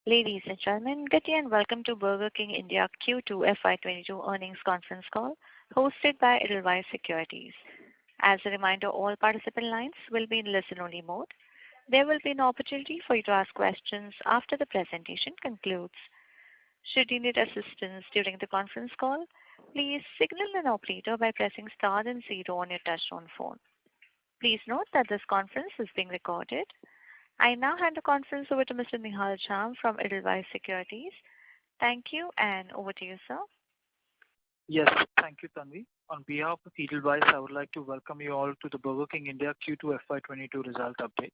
Ladies and gentlemen, good day and welcome to Burger King India Q2 FY22 earnings conference call hosted by Edelweiss Securities. As a reminder, all participant lines will be in listen-only mode. There will be an opportunity for you to ask questions after the presentation concludes. Should you need assistance during the conference call, please signal an operator by pressing star and 0 on your touchtone phone. Please note that this conference is being recorded. I now hand the conference over to Mr. Nihal Jham from Edelweiss Securities. Thank you, and over to you, sir. Yes, thank you, Tanvi. On behalf of Edelweiss, I would like to welcome you all to the Burger King India Q2 FY22 result update.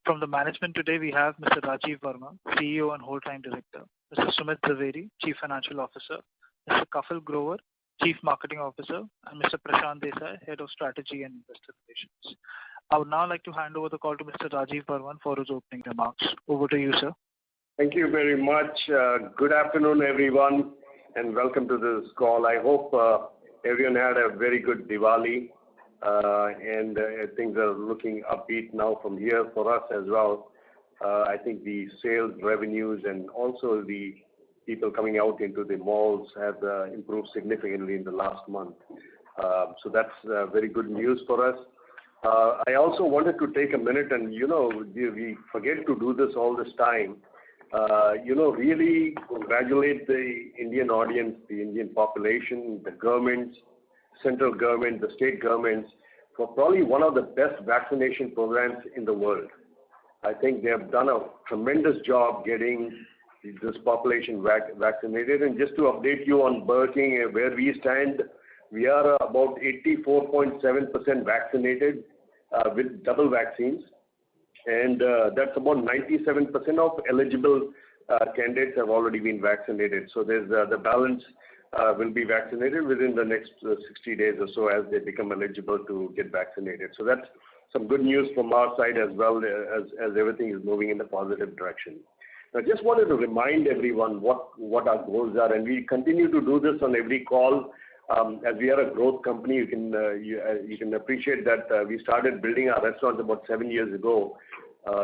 From the management today, we have Mr. Rajeev Varman, CEO and whole-time director, Mr. Sumit Zaveri, Chief Financial Officer, Mr. Kapil Grover, Chief Marketing Officer, and Mr. Prashant Desai, Head of Strategy and Investor Relations. I would now like to hand over the call to Mr. Rajeev Varman for his opening remarks. Over to you, sir. Thank you very much. Good afternoon, everyone, and welcome to this call. I hope everyone had a very good Diwali, and things are looking upbeat now from here for us as well. I think the sales revenues and also the people coming out into the malls have improved significantly in the last month. So that's very good news for us. I also wanted to take a minute and, we forget to do this all this time, really congratulate the Indian audience, the Indian population, the governments, central government, the state governments, for probably one of the best vaccination programs in the world. I think they have done a tremendous job getting this population vaccinated. And just to update you on Burger King, where we stand, we are about 84.7% vaccinated with double vaccines, and that's about 97% of eligible candidates have already been vaccinated. So there's the balance will be vaccinated within the next 60 days or so as they become eligible to get vaccinated. So that's some good news from our side as well as everything is moving in the positive direction. I just wanted to remind everyone what our goals are, and we continue to do this on every call. As we are a growth company, you can appreciate that we started building our restaurants about 7 years ago.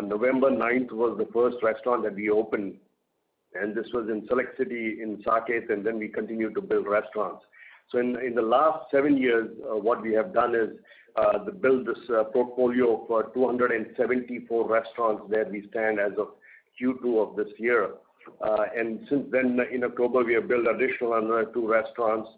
November 9th was the first restaurant that we opened, and this was in Select City in Saket, and then we continued to build restaurants. So in the last 7 years, what we have done is build this portfolio for 274 restaurants where we stand as of Q2 of this year. And since then, in October, we have built additional another 2 restaurants.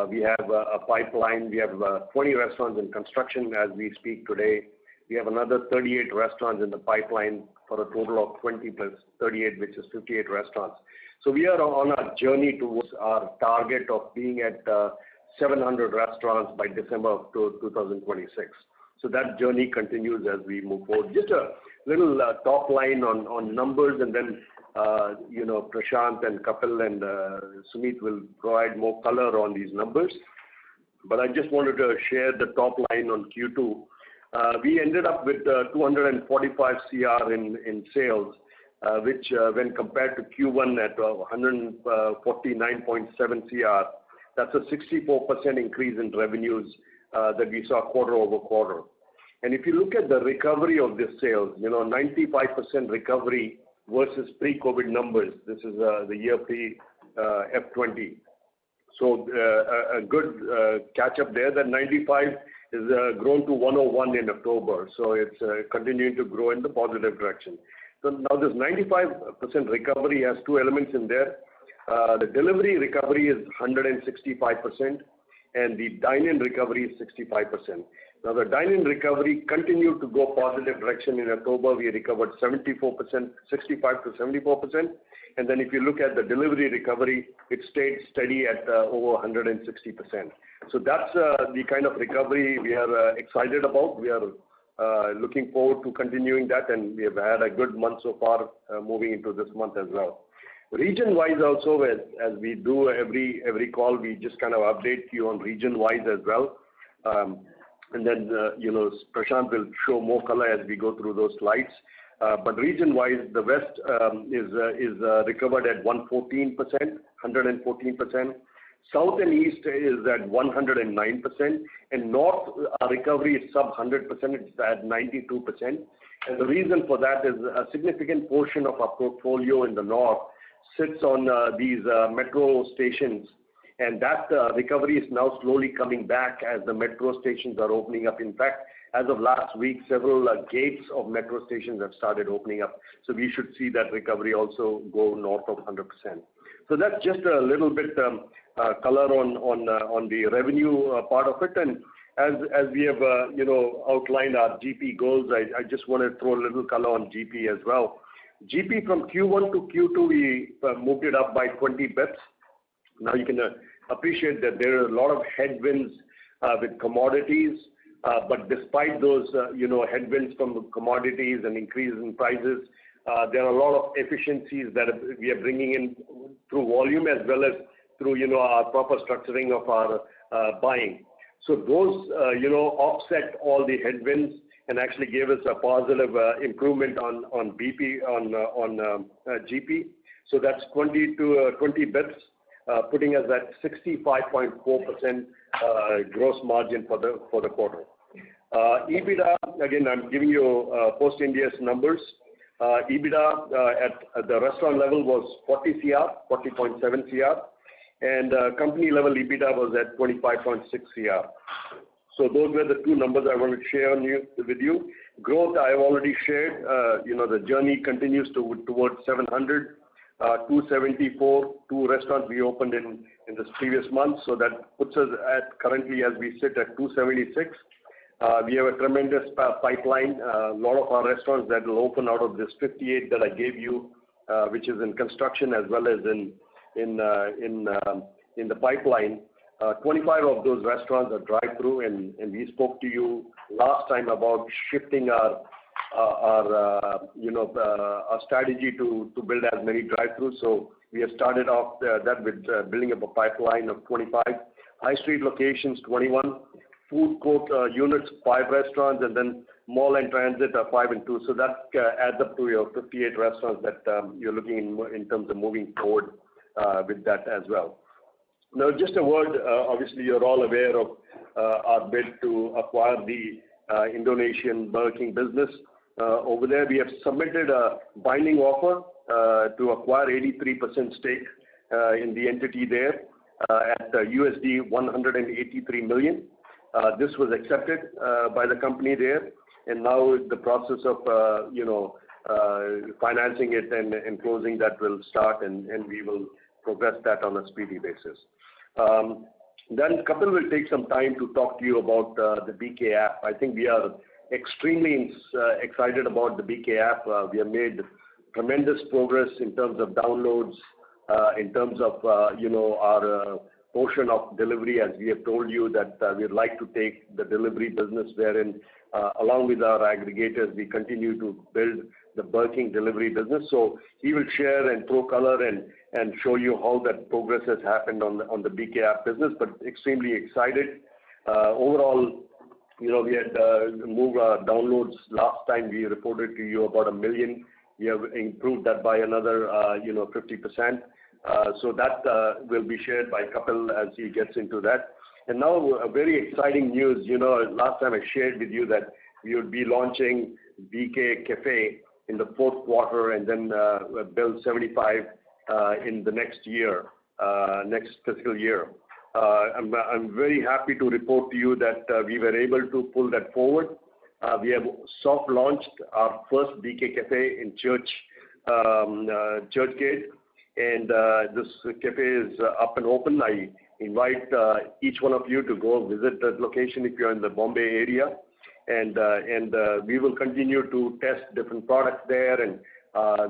We have a pipeline. We have 20 restaurants in construction as we speak today. We have another 38 restaurants in the pipeline for a total of 20 plus 38, which is 58 restaurants. So we are on a journey towards our target of being at 700 restaurants by December of 2026. So that journey continues as we move forward. Just a little top line on numbers, and then Prashant and Kapil and Sumit will provide more color on these numbers. But I just wanted to share the top line on Q2. We ended up with 245 CR in sales, which when compared to Q1 at 149.7 CR, that's a 64% increase in revenues that we saw quarter over quarter. And if you look at the recovery of this sales, 95% recovery versus pre-COVID numbers. This is the year pre-F20. So a good catch-up there. That 95 is grown to 101 in October. So it's continuing to grow in the positive direction. So now this 95% recovery has 2 elements in there. The delivery recovery is 165%, and the dine-in recovery is 65%. Now the dine-in recovery continued to go positive direction. In October, we recovered 74%, 65 to 74%. And then if you look at the delivery recovery, it stayed steady at over 160%. So that's the kind of recovery we are excited about. We are looking forward to continuing that, and we have had a good month so far moving into this month as well. Region-wise also, as we do every call, we just kind of update you on region-wise as well. And then, Prashant will show more color as we go through those slides. But region-wise, the West is recovered at 114%, 114%. South and East is at 109%, and North recovery is sub 100%, it's at 92%. And the reason for that is a significant portion of our portfolio in the north sits on these metro stations, and that recovery is now slowly coming back as the metro stations are opening up. In fact, as of last week, several gates of metro stations have started opening up. So we should see that recovery also go north of 100%. So that's just a little bit color on the revenue part of it. And as we have outlined our GP goals, I just want to throw a little color on GP as well. GP from Q1 to Q2 we moved it up by 20 bips. Now you can appreciate that there are a lot of headwinds with commodities, but despite those headwinds from the commodities and increase in prices, there are a lot of efficiencies that we are bringing in through volume as well as through our proper structuring of our buying. So those offset all the headwinds and actually gave us a positive improvement on GP. So that's 20 bips, putting us at 65.4% gross margin for the quarter. EBITDA, again, I'm giving you post-India's numbers. EBITDA at the restaurant level was 40.7 CR, and company level EBITDA was at 25.6 CR. So those were the two numbers I want to share with you. Growth I have already shared. The journey continues towards 700, 274, 2 restaurants we opened in this previous month. So that puts us at currently as we sit at 276. We have a tremendous pipeline. A lot of our restaurants that will open out of this 58 that I gave you, which is in construction as well as in the pipeline. 25 of those restaurants are drive-through, and we spoke to you last time about shifting our strategy to build as many drive-throughs. So we have started off that with building up a pipeline of 25, high street locations 21, food court units 5 restaurants, and then mall and transit are 5 and 2. So that adds up to your 58 restaurants that you're looking in terms of moving forward with that as well. Now, just a word, obviously you're all aware of our bid to acquire the Indonesian Burger King business. Over there, we have submitted a binding offer to acquire 83% stake in the entity there at USD 183 million. This was accepted by the company there, and now the process of financing it and closing that will start, and we will progress that on a speedy basis. Then Kapil will take some time to talk to you about the BK app. I think we are extremely excited about the BK app. We have made tremendous progress in terms of downloads, in terms of our portion of delivery, as we have told you that we'd like to take the delivery business wherein along with our aggregators we continue to build the Burger King delivery business. So he will share and throw color and show you how that progress has happened on the BK app business, but extremely excited. Overall, we had moved our downloads. Last time we reported to you about 1 million. We have improved that by another 50%. So that will be shared by Kapil as he gets into that. And now a very exciting news. Last time I shared with you that we would be launching BK Cafe in the 4th quarter and then build 75 in the next year, next fiscal year. I'm very happy to report to you that we were able to pull that forward. We have soft launched our first BK Cafe in Churchgate, and this cafe is up and open. I invite each one of you to go visit that location if you're in the Bombay area, and we will continue to test different products there, and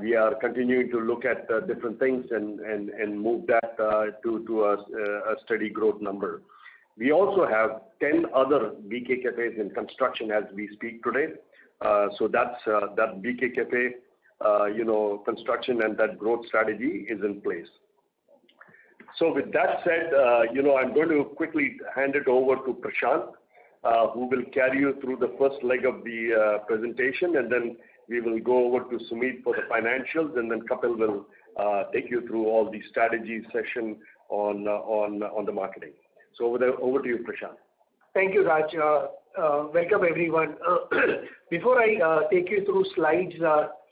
we are continuing to look at different things and move that to a steady growth number. We also have 10 other BK Cafes in construction as we speak today. So that's that BK Cafe, construction and that growth strategy is in place. So with that said, I'm going to quickly hand it over to Prashant, who will carry you through the first leg of the presentation, and then we will go over to Sumit for the financials, and then Kapil will take you through all the strategy session on the marketing. So over to you, Prashant. Thank you, Raj. Welcome everyone. Before I take you through slides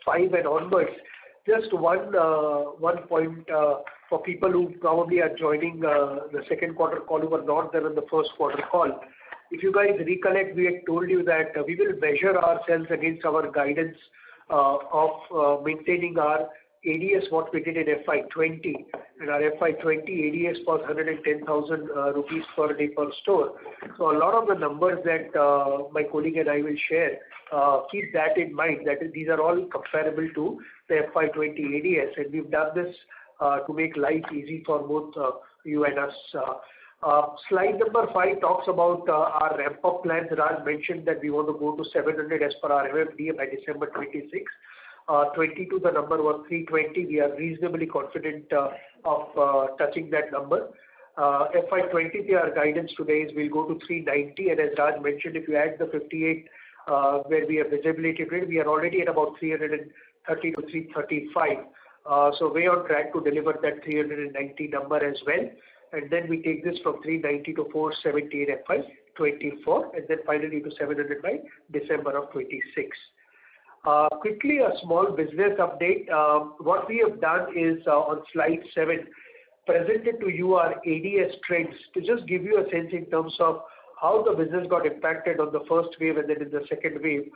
5 and onwards, just one point for people who probably are joining the second quarter call who were not there in the first quarter call. If you guys recollect, we had told you that we will measure ourselves against our guidance of maintaining our ADS what we did in FY20, and our FY20 ADS was 110,000 rupees per day per store. So a lot of the numbers that my colleague and I will share, keep that in mind, that these are all comparable to the FY20 ADS, and we've done this to make life easy for both you and us. Slide number 5 talks about our ramp-up plans. Raj mentioned that we want to go to 700 as per our MFDA by December 26. 22, the number was 320. We are reasonably confident of touching that number. FY20, our guidance today is we'll go to 390, and as Raj mentioned, if you add the 58 where we have visibility rate, we are already at about 330 to 335. So way on track to deliver that 390 number as well. And then we take this from 390 to 470 in FY24, and then finally to 700 by December of 26. Quickly, a small business update. What we have done is on slide 7, presented to you our ADS trends to just give you a sense in terms of how the business got impacted on the first wave and then in the second wave,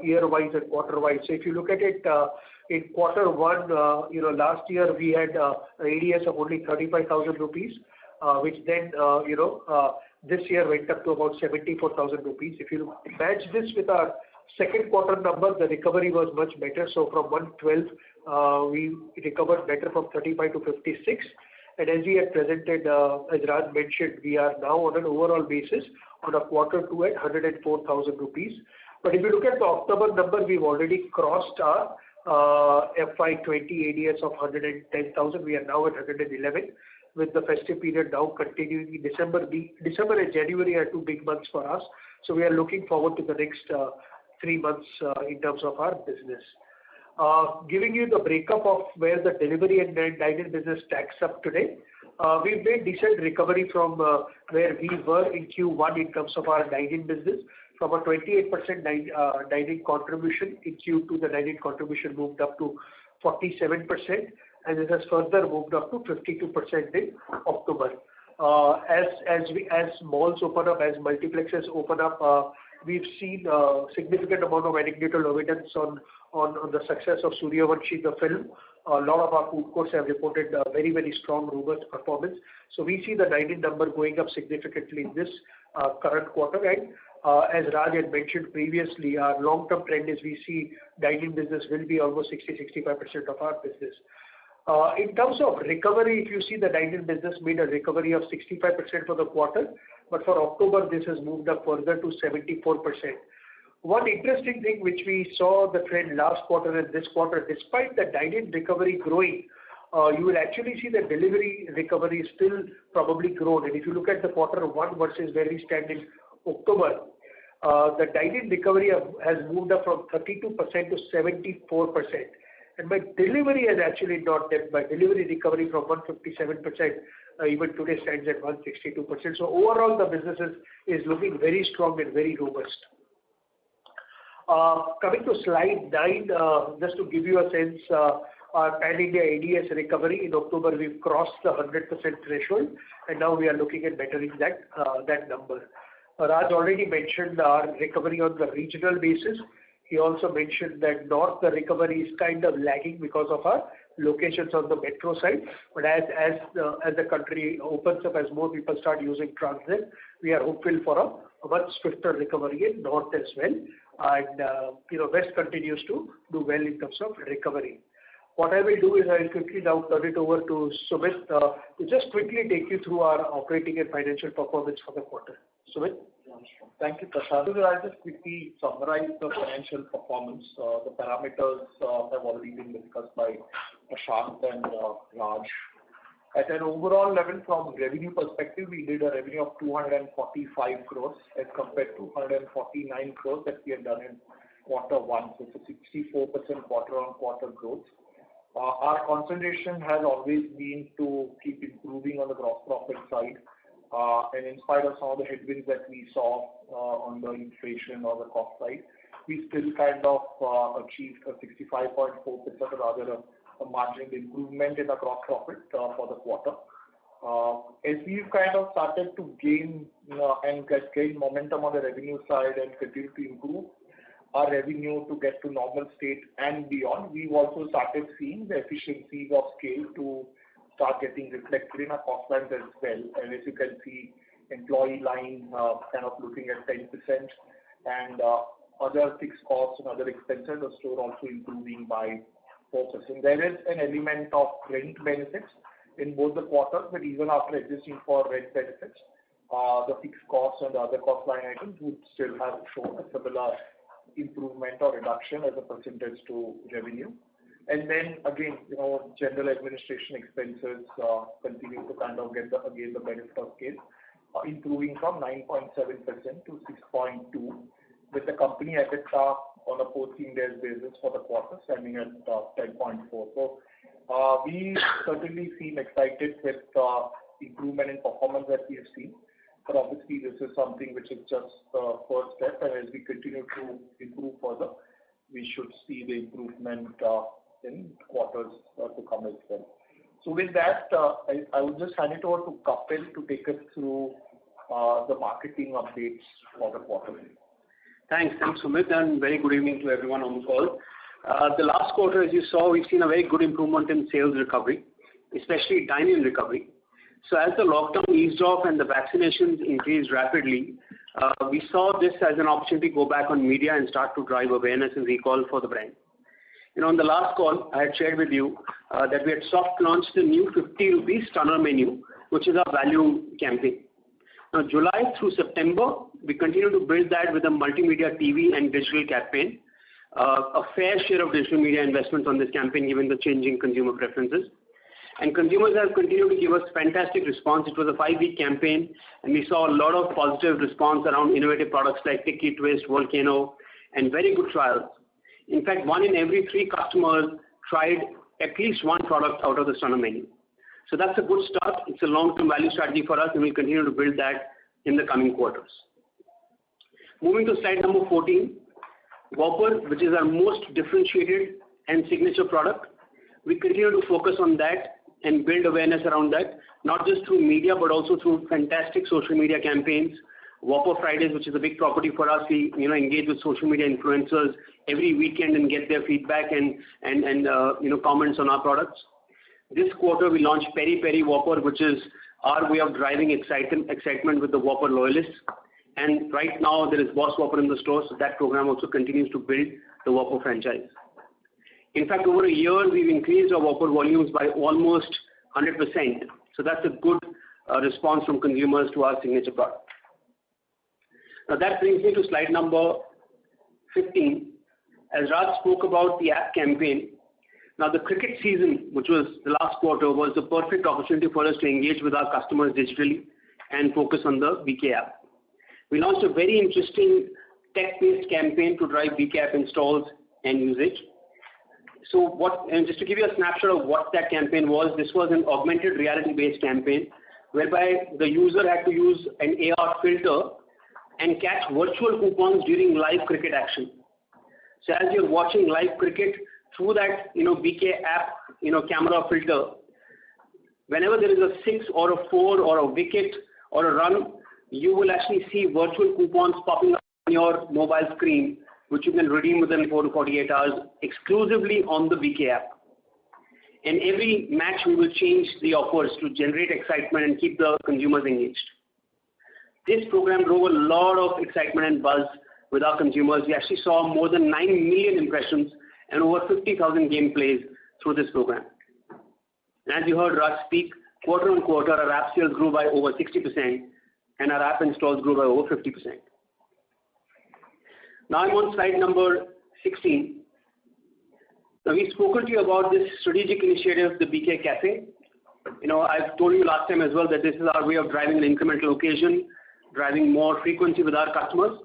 year-wise and quarter-wise. So if you look at it in quarter 1, last year we had an ADS of only 35,000 rupees, which then, this year went up to about 74,000 rupees. If you match this with our second quarter number, the recovery was much better. So from 112, we recovered better from 35 to 56. And as we had presented, as Raj mentioned, we are now on an overall basis on a quarter 2 at 104,000 rupees. But if you look at the October number, we've already crossed our FY20 ADS of 110,000. We are now at 111, with the festive period now continuing in December. December and January are 2 big months for us. So we are looking forward to the next 3 months in terms of our business. Giving you the breakup of where the delivery and dine-in business stacks up today. We've made decent recovery from where we were in Q1 in terms of our dine-in business. From a 28% dine-in contribution in Q2, the dine-in contribution moved up to 47%, and it has further moved up to 52% in October. As malls open up, as multiplexes open up, we've seen a significant amount of anecdotal evidence on the success of Suryavanshi, the film. A lot of our food courts have reported very, very strong, robust performance. So we see the dine-in number going up significantly in this current quarter. And as Raj had mentioned previously, our long-term trend is we see dine-in business will be almost 60-65% of our business. In terms of recovery, if you see the dine-in business made a recovery of 65% for the quarter, but for October this has moved up further to 74%. One interesting thing which we saw the trend last quarter and this quarter, despite the dine-in recovery growing, you will actually see the delivery recovery is still probably grown. And if you look at the quarter 1 versus where we stand in October, the dine-in recovery has moved up from 32% to 74%. And my delivery has actually not dipped. My delivery recovery from 157%, even today stands at 162%. So overall, the business is looking very strong and very robust. Coming to slide 9, just to give you a sense, our pan-India ADS recovery in October, we've crossed the 100% threshold, and now we are looking at bettering that number. Raj already mentioned our recovery on the regional basis. He also mentioned that north, the recovery is kind of lagging because of our locations on the metro side. But as the country opens up, as more people start using transit, we are hopeful for a much swifter recovery in north as well. And west continues to do well in terms of recovery. What I will do is I will quickly now turn it over to Sumit to just quickly take you through our operating and financial performance for the quarter. Sumit? Thank you, Prashant. I'll just quickly summarize the financial performance. The parameters have already been discussed by Prashant and Raj. At an overall level, from revenue perspective, we did a revenue of 245 crores as compared to 149 crores that we had done in quarter 1. So it's a 64% quarter-on-quarter growth. Our concentration has always been to keep improving on the gross profit side. And in spite of some of the headwinds that we saw on the inflation or the cost side, we still kind of achieved a 65.4%, or rather a margin improvement in the gross profit for the quarter. As we've kind of started to gain and gain momentum on the revenue side and continue to improve our revenue to get to normal state and beyond, we've also started seeing the efficiencies of scale to start getting reflected in our cost lines as well. And as you can see, employee line kind of looking at 10%, and other fixed costs and other expenses of store also improving by 4%. There is an element of rent benefits in both the quarters, but even after adjusting for rent benefits, the fixed costs and the other cost line items would still have shown a similar improvement or reduction as a percentage to revenue. And then again, general administration expenses continue to kind of get the benefit of scale, improving from 9.7% to 6.2%, with the company EBITDA on a post-Ind AS basis for the quarter standing at 10.4%. So we certainly seem excited with improvement in performance that we have seen. But obviously, this is something which is just the first step, and as we continue to improve further, we should see the improvement in quarters to come as well. So with that, I will just hand it over to Kapil to take us through the marketing updates for the quarter. Thanks, Sumit, and very good evening to everyone on the call. The last quarter, as you saw, we've seen a very good improvement in sales recovery, especially dine-in recovery. So as the lockdown eased off and the vaccinations increased rapidly, we saw this as an opportunity to go back on media and start to drive awareness and recall for the brand. On the last call, I had shared with you that we had soft launched the new 50 rupees stunner menu, which is our value campaign. Now, July through September, we continue to build that with a multimedia TV and digital campaign, a fair share of digital media investments on this campaign given the changing consumer preferences. And consumers have continued to give us fantastic response. It was a 5-week campaign, and we saw a lot of positive response around innovative products like Tikki Twist, Volcano, and very good trials. In fact, 1 in every 3 customers tried at least one product out of the stunner menu. So that's a good start. It's a long-term value strategy for us, and we'll continue to build that in the coming quarters. Moving to slide number 14, Whopper, which is our most differentiated and signature product. We continue to focus on that and build awareness around that, not just through media, but also through fantastic social media campaigns. Whopper Fridays, which is a big property for us, we engage with social media influencers every weekend and get their feedback and comments on our products. This quarter, we launched Peri Peri Whopper, which is our way of driving excitement with the Whopper loyalists. And right now, there is Boss Whopper in the store, so that program also continues to build the Whopper franchise. In fact, over a year, we've increased our Whopper volumes by almost 100%. So that's a good response from consumers to our signature product. Now that brings me to slide number 15. As Raj spoke about the app campaign, now the cricket season, which was the last quarter, was the perfect opportunity for us to engage with our customers digitally and focus on the BK app. We launched a very interesting tech-based campaign to drive BK app installs and usage. And just to give you a snapshot of what that campaign was, this was an augmented reality-based campaign whereby the user had to use an AR filter and catch virtual coupons during live cricket action. So as you're watching live cricket through that BK app camera filter, whenever there is a 6 or a 4 or a wicket or a run, you will actually see virtual coupons popping up on your mobile screen, which you can redeem within 4 to 48 hours exclusively on the BK app. And every match we will change the offers to generate excitement and keep the consumers engaged. This program drove a lot of excitement and buzz with our consumers. We actually saw more than 9 million impressions and over 50,000 game plays through this program. And as you heard Raj speak, quarter on quarter, our app sales grew by over 60% and our app installs grew by over 50%. Now I'm on slide number 16. Now we've spoken to you about this strategic initiative, the BK Cafe. I've told you last time as well that this is our way of driving an incremental occasion, driving more frequency with our customers.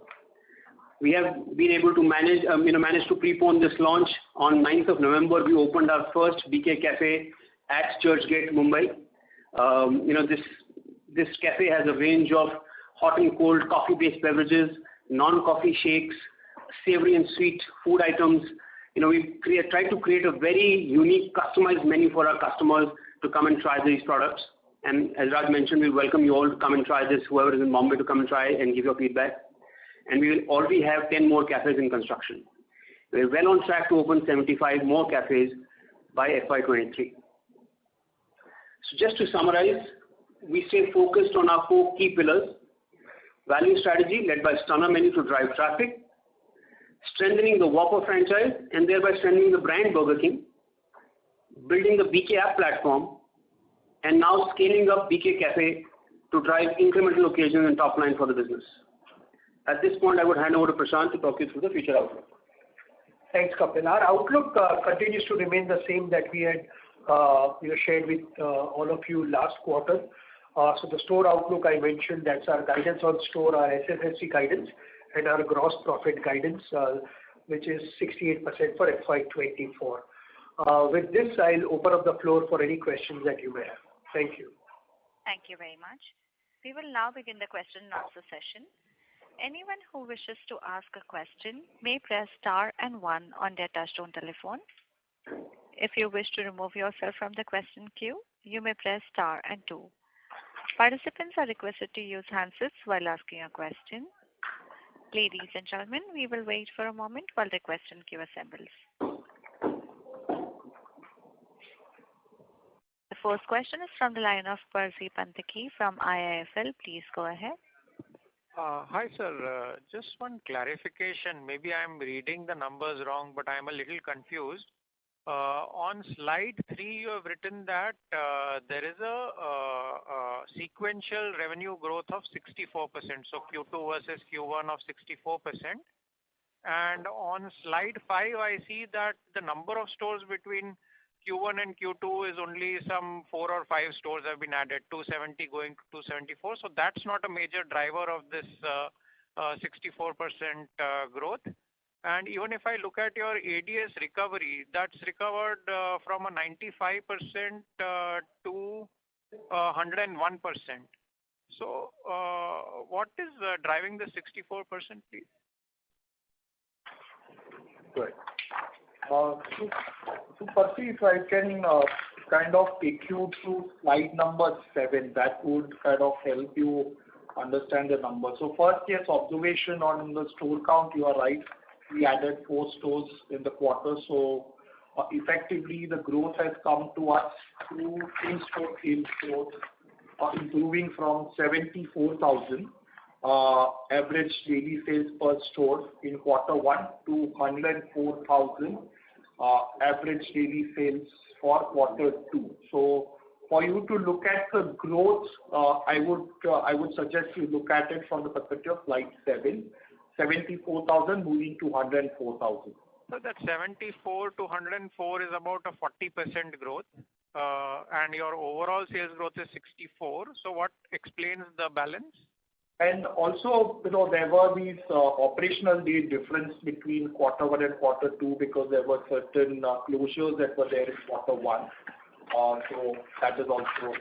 We have been able to manage to prepone this launch. On 9th of November, we opened our first BK Cafe at Churchgate, Mumbai. This This cafe has a range of hot and cold coffee-based beverages, non-coffee shakes, savory and sweet food items. We try to create a very unique, customized menu for our customers to come and try these products. And as Raj mentioned, we welcome you all to come and try this, whoever is in Bombay to come and try and give your feedback. And we will already have 10 more cafes in construction. We're well on track to open 75 more cafes by FY23. So just to summarize, we stay focused on our 4 key pillars: value strategy led by Stunner Menu to drive traffic, strengthening the Whopper franchise and thereby strengthening the brand Burger King, building the BK app platform, and now scaling up BK Cafe to drive incremental occasions and top line for the business. At this point, I would hand over to Prashant to talk you through the future outlook. Thanks, Kapil. Our outlook continues to remain the same that we had shared with all of you last quarter. So the store outlook I mentioned, that's our guidance on store, our SSSG guidance, and our gross profit guidance, which is 68% for FY24. With this, I'll open up the floor for any questions that you may have. Thank you. Thank you very much. We will now begin the question and answer session. Anyone who wishes to ask a question may press star and 1 on their touchtone telephone. If you wish to remove yourself from the question queue, you may press star and 2. Participants are requested to use handsets while asking a question. Ladies and gentlemen, we will wait for a moment while the question queue assembles. The first question is from the line of Percy Panthaki from IIFL. Please go ahead. Hi, sir. Just one clarification. Maybe I'm reading the numbers wrong, but I'm a little confused. On slide 3, you have written that there is a sequential revenue growth of 64%. So Q2 versus Q1 of 64%. And on slide 5, I see that the number of stores between Q1 and Q2 is only some 4 or 5 stores have been added, 270 going to 274. So that's not a major driver of this 64% growth. And even if I look at your ADS recovery, that's recovered from a 95% to 101%. So what is driving the 64%, please? Good. So Percy, if I can kind of take you to slide number 7, that would kind of help you understand the number. So first, yes, observation on the store count, you are right. We added 4 stores in the quarter. So effectively, the growth has come to us through in-store sales growth, improving from 74,000 average daily sales per store in quarter 1 to 104,000 average daily sales for quarter 2. So for you to look at the growth, I would suggest you look at it from the perspective of slide 7, 74,000 moving to 104,000. So that 74 to 104 is about a 40% growth, and your overall sales growth is 64. So what explains the balance? And also, there were these operational day difference between quarter 1 and quarter 2 because there were certain closures that were there in quarter 1. So that is also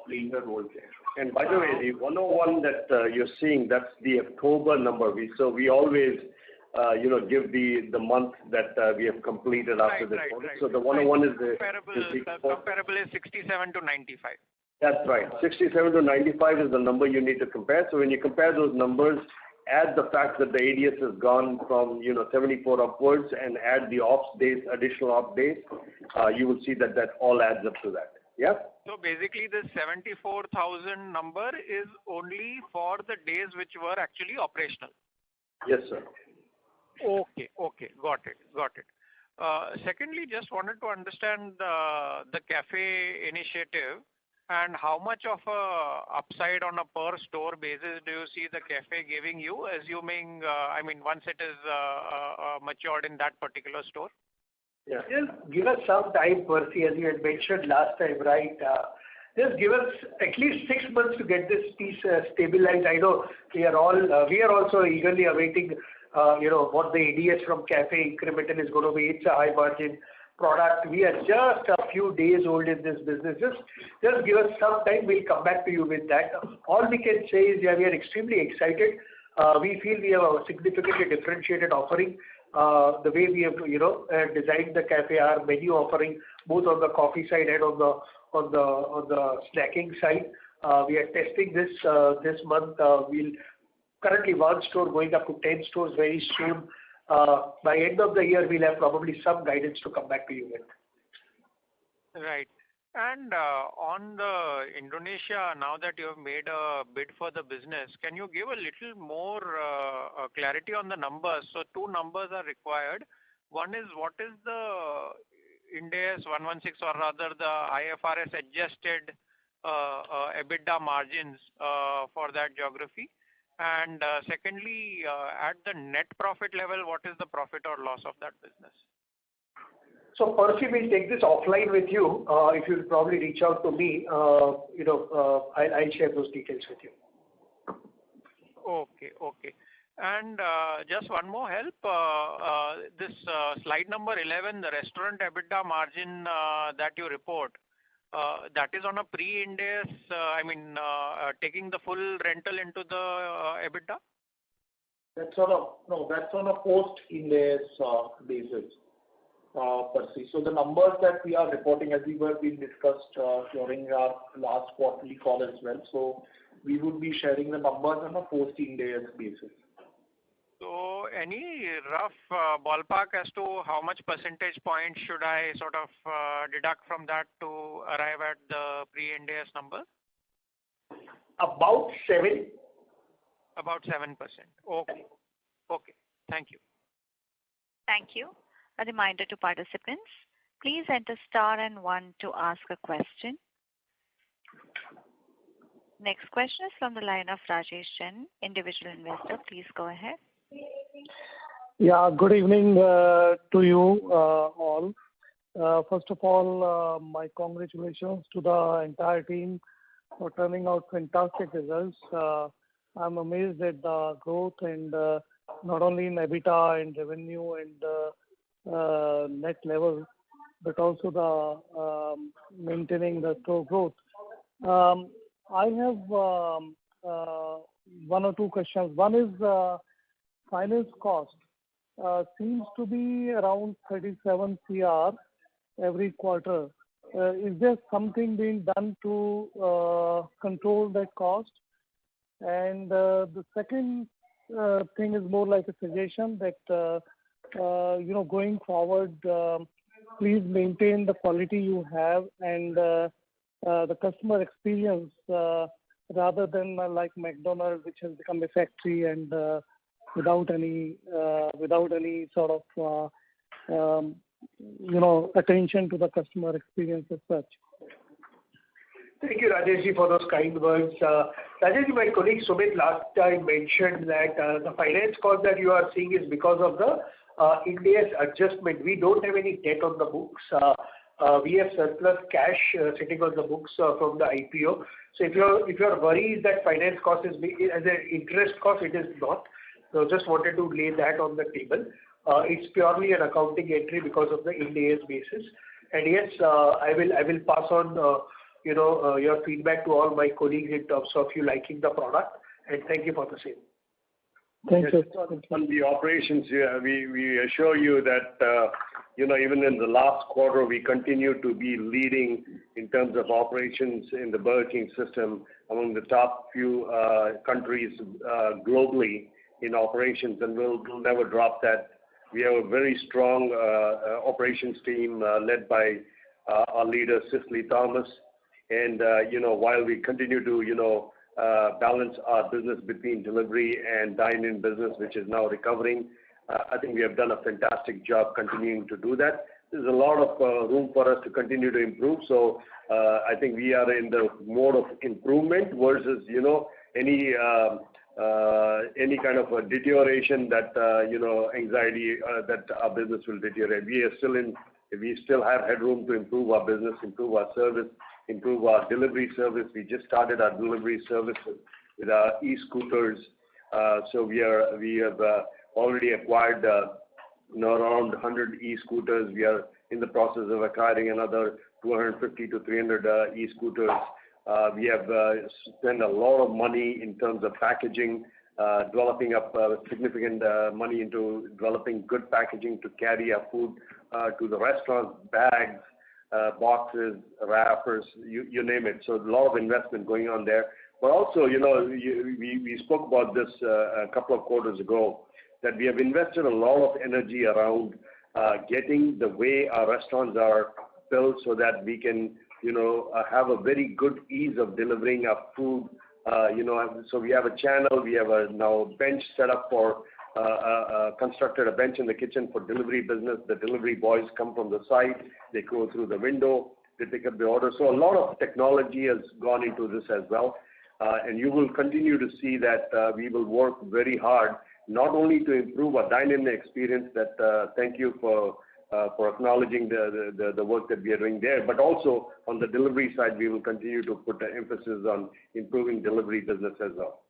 playing a role there. And by the way, the 101 that you're seeing, that's the October number. So we always, give the month that we have completed after this quarter. Right. So the 101 is the comparable is 67 to 95. That's right. 67 to 95 is the number you need to compare. So when you compare those numbers, add the fact that the ADS has gone from 74 upwards and add the off days, additional off days, you will see that all adds up to that. Yeah. So basically, this 74,000 number is only for the days which were actually operational. Yes, sir. Okay. Got it. Secondly, just wanted to understand the cafe initiative and how much of a upside on a per store basis do you see the cafe giving you, assuming, once it is matured in that particular store? Yeah. Just give us some time, Percy, as you had mentioned last time, right? Just give us at least 6 months to get this piece stabilized. I know we are also eagerly awaiting, what the ADS from cafe incremental is going to be. It's a high margin product. We are just a few days old in this business. Just give us some time. We'll come back to you with that. All we can say is, yeah, we are extremely excited. We feel we have a significantly differentiated offering. The way we have, designed the cafe, our menu offering, both on the coffee side and on the snacking side. We are testing this month. We'll currently 1 store going up to 10 stores very soon. By end of the year, we'll have probably some guidance to come back to you with. Right. And on the Indonesia, now that you have made a bid for the business, can you give a little more clarity on the numbers? So 2 numbers are required. One is, what is the Ind AS 116, or rather the IFRS adjusted EBITDA margins for that geography? And secondly, at the net profit level, what is the profit or loss of that business? So Percy, we'll take this offline with you. If you'll probably reach out to me, I'll share those details with you. Okay. And just one more help. This slide number 11, the restaurant EBITDA margin that you report, that is on a pre-Ind AS, taking the full rental into the EBITDA? That's on a post-Ind AS basis, Percy. So the numbers that we are reporting, as we were being discussed during our last quarterly call as well. So we would be sharing the numbers on a post-Ind AS basis. So any rough ballpark as to how much percentage point should I sort of deduct from that to arrive at the pre-Ind AS number? About 7. About 7%. Okay. Thank you. Thank you. A reminder to participants, please enter star and 1 to ask a question. Next question is from the line of Rajesh Jain, individual investor. Please go ahead. Yeah, good evening to you all. First of all, my congratulations to the entire team for turning out fantastic results. I'm amazed at the growth and not only in EBITDA and revenue and net level, but also the maintaining the store growth. I have 1 or 2 questions. One is finance cost seems to be around 37 CR every quarter. Is there something being done to control that cost? And the second thing is more like a suggestion that going forward, please maintain the quality you have and the customer experience rather than like McDonald's, which has become a factory and without any sort of attention to the customer experience as such. Thank you, Rajeshji, for those kind words. Rajeshji, my colleague Sumit last time mentioned that the finance cost that you are seeing is because of the Ind AS adjustment. We don't have any debt on the books. We have surplus cash sitting on the books from the IPO. So if you're worried that finance cost is as an interest cost, it is not. So just wanted to lay that on the table. It's purely an accounting entry because of the Ind AS basis. And yes, I will pass on your feedback to all my colleagues in terms of you liking the product, and thank you for the same. Thank you. On the operations, we assure you that even in the last quarter, we continue to be leading in terms of operations in the Burger King system among the top few countries globally in operations, and we'll never drop that. We have a very strong operations team led by our leader, Cicely Thomas. And, while we continue to, balance our business between delivery and dine-in business, which is now recovering, I think we have done a fantastic job continuing to do that. There's a lot of room for us to continue to improve. So I think we are in the mode of improvement versus, any kind of a deterioration that, anxiety that our business will deteriorate. We still have headroom to improve our business, improve our service, improve our delivery service. We just started our delivery service with our e-scooters. So we have already acquired around 100 e-scooters. We are in the process of acquiring another 250 to 300 e-scooters. We have spent a lot of money in terms of packaging, developing up significant money into developing good packaging to carry our food to the restaurants, bags, boxes, wrappers, you name it. So a lot of investment going on there. But also, we spoke about this a couple of quarters ago, that we have invested a lot of energy around getting the way our restaurants are built so that we can, have a very good ease of delivering our food. So we have a channel, we have a now bench set up for, constructed a bench in the kitchen for delivery business. The delivery boys come from the side, they go through the window, they pick up the order. So a lot of technology has gone into this as well. And you will continue to see that we will work very hard, not only to improve our dine-in experience, that thank you for acknowledging the work that we are doing there, but also on the delivery side, we will continue to put the emphasis on improving delivery business as well.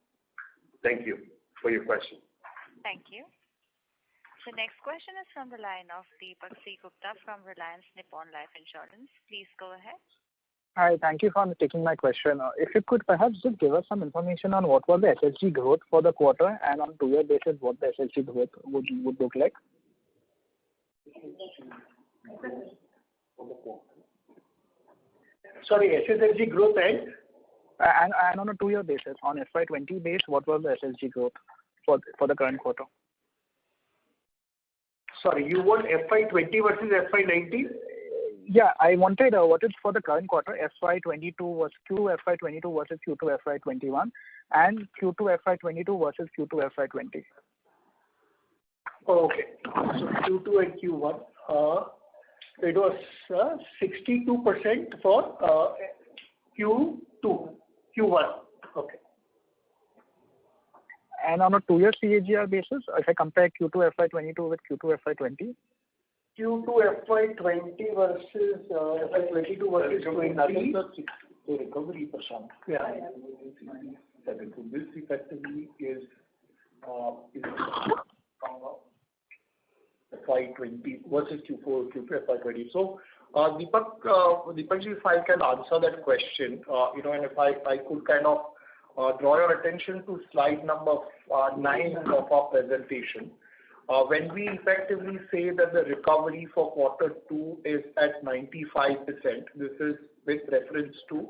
Thank you for your question. Thank you. The next question is from the line of Deepak C. Gupta from Reliance Nippon Life Insurance. Please go ahead. Hi, thank you for taking my question. If you could perhaps just give us some information on what was the SSG growth for the quarter, and on 2-year basis, what the SSG growth would look like? Sorry, SSG growth and on a 2-year basis, on FY20 base, what was the SSG growth for the current quarter? Sorry, you want FY20 versus FY19? Yeah, I wanted what is for the current quarter, FY22 was Q2 FY22 versus Q2 FY21, and Q2 FY22 versus Q2 FY20. Okay, so Q2 and Q1, it was 62% for Q1. Okay. And on a 2-year CAGR basis, if I compare Q2 FY22 with Q2 FY20? Q2 FY20 versus FY22 versus 20. That is the recovery percent. Yeah. So this effectively is FY20 versus Q4, Q2 FY20. So, Deepakji, if I can answer that question, and if I could kind of draw your attention to slide number 9 of our presentation. When we effectively say that the recovery for Q2 is at 95%, this is with reference to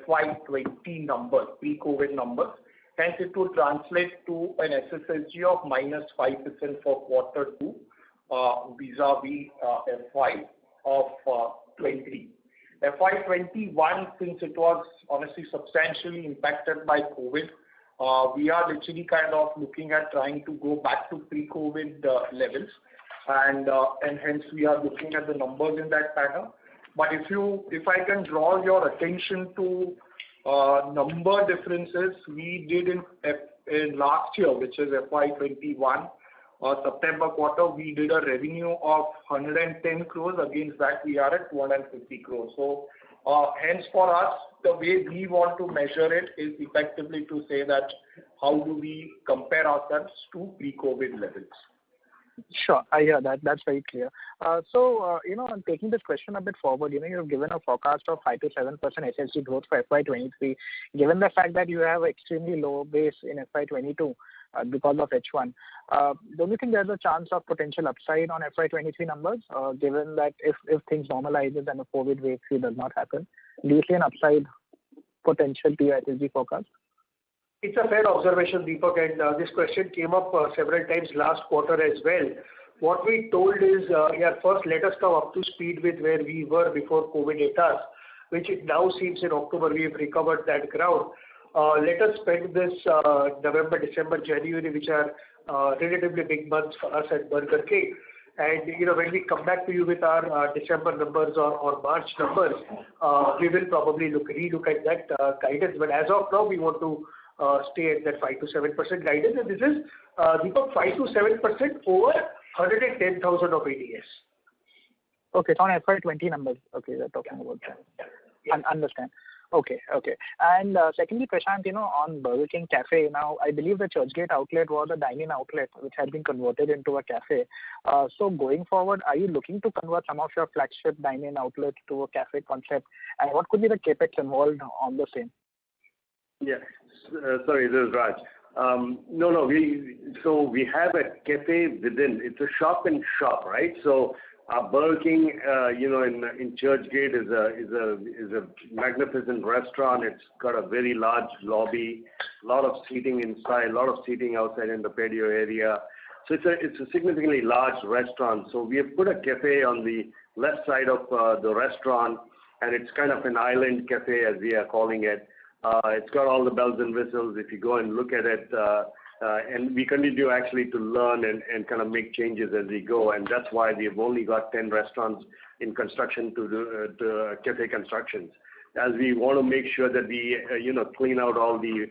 FY20 numbers, pre-COVID numbers. Hence, it will translate to an SSSG of -5% for Q2 vis-a-vis FY of 20. FY21, since it was honestly substantially impacted by COVID, we are literally kind of looking at trying to go back to pre-COVID levels, and hence we are looking at the numbers in that manner. But if I can draw your attention to number differences, we did in last year, which is FY21, September quarter, we did a revenue of 110 crores. Against that, we are at 250 crores. So, hence for us, the way we want to measure it is effectively to say that how do we compare ourselves to pre-COVID levels. Sure, I hear that. That's very clear. So, I'm taking this question a bit forward. You've given a forecast of 5 to 7% SSG growth for FY23. Given the fact that you have extremely low base in FY22 because of H1, don't you think there's a chance of potential upside on FY23 numbers, given that if things normalizes and a COVID wave 3 does not happen? Do you see an upside potential to your SSG forecast? It's a fair observation, Deepak, and this question came up several times last quarter as well. What we told is, first let us come up to speed with where we were before COVID hit us, which it now seems in October we have recovered that ground. Let us spend this November, December, January, which are relatively big months for us at Burger King. And when we come back to you with our December numbers or March numbers, we will probably relook at that guidance. But as of now, we want to stay at that 5 to 7% guidance, and this is Deepak, 5 to 7% over 110,000 of ADS. Okay, it's on FY20 numbers. Okay, we're talking about that. Yeah. Understand. Okay. And secondly, Prashant, on Burger King Cafe, now I believe the Churchgate outlet was a dine-in outlet which had been converted into a cafe. So going forward, are you looking to convert some of your flagship dine-in outlets to a cafe concept? And what could be the capex involved on the same? Yes. Sorry, this is Raj. No. We have a cafe within. It's a shop in shop, right? So our Burger King, in Churchgate is a magnificent restaurant. It's got a very large lobby, a lot of seating inside, a lot of seating outside in the patio area. So it's a significantly large restaurant. So we have put a cafe on the left side of the restaurant, and it's kind of an island cafe as we are calling it. It's got all the bells and whistles if you go and look at it. And we continue actually to learn and kind of make changes as we go. And that's why we've only got 10 restaurants in construction to cafe constructions. As we want to make sure that we, clean out all the,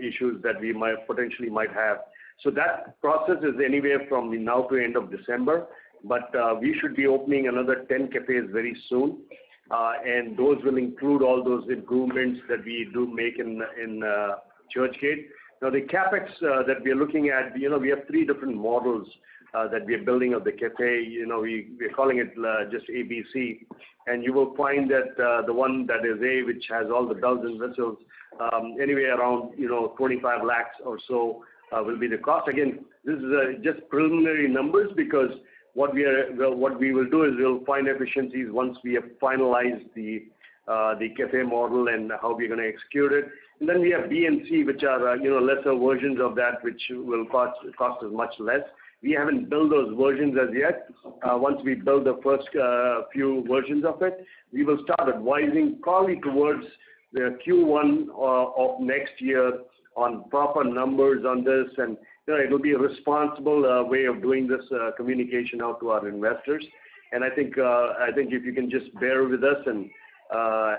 issues that we potentially might have. So that process is anywhere from now to end of December. But we should be opening another 10 cafes very soon. And those will include all those improvements that we do make in Churchgate. Now the capex that we are looking at, we have 3 different models that we are building of the cafe. We're calling it just ABC, and you will find that the one that is A, which has all the bells and whistles, anywhere around 25 lakhs or so will be the cost. Again, this is just preliminary numbers because what we will do is we'll find efficiencies once we have finalized the cafe model and how we're going to execute it. And then we have B and C, which are lesser versions of that, which will cost us much less. We haven't built those versions as yet. Once we build the first few versions of it, we will start advising probably towards the Q1 of next year on proper numbers on this, and it will be a responsible way of doing this communication out to our investors. And I think if you can just bear with us and